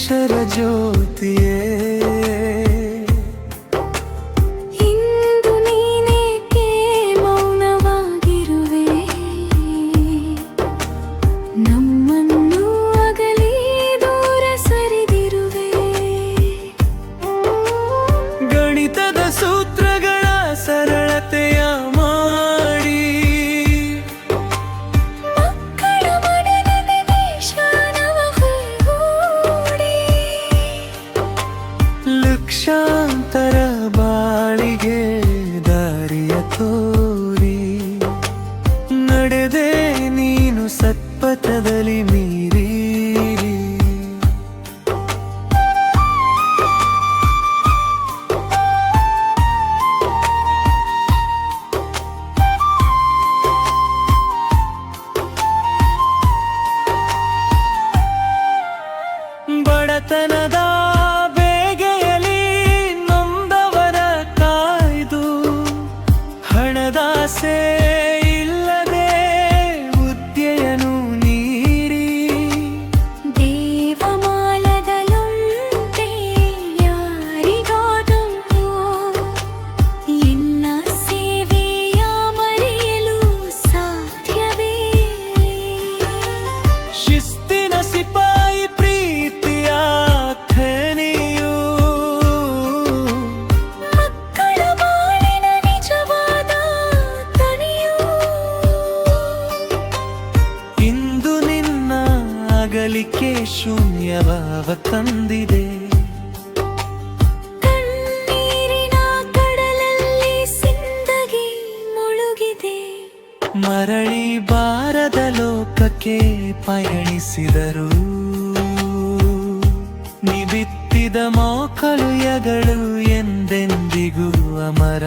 ಅಕ್ಷರ ಜ್ಯೋತಿಯೇ ಸೂತ್ರಗಳ ಸರಳತೆಯ ಮಾಡಿ ಮಕ್ಕಳ ಮನದಲ್ಲಿ ದೇಶಾನವ ಹೂಡಿ ಲಕ್ಷಾಂತರ ಬಾಳಿಗೆ ದಾರಿಯ ತೋರಿ ನಡೆದೆ ನೀನು ಸತ್ಪಥದಲ್ಲಿ ಮೀರಿ ಬಡತನದ ಬೇಗೆಯಲ್ಲಿ ನೊಂದವರ ಕಾಯ್ದು ಹಣದಾಸೆ ಇಲ್ಲದೆ ಉದ್ಯೆಯನು ನೀಡಿ ದೇವಮಾಲದಲುಂಟೆ ಯಾರಿಗಾದರೂ ಎನ್ನ ಸೇವೆಯ ಮರೆಯಲು ಸಾಧ್ಯವೇ ಶಿಸ್ತಿನ ಸಿಪಾಯಿ ಅಗಲಿಕೆ ಶೂನ್ಯವಾವ ತಂದಿದೆ ಕಣ್ಣೀರಿನ ಕಡಲಲ್ಲಿ ಸಿಂದಗಿ ಮುಳುಗಿದೆ ಮರಳಿ ಬಾರದ ಲೋಕಕ್ಕೆ ಪಯಣಿಸಿದರು ನಿಬಿತ್ತಿದ ಮೋಕಲುಯಗಳು ಎಂದೆಂದಿಗೂ ಅಮರ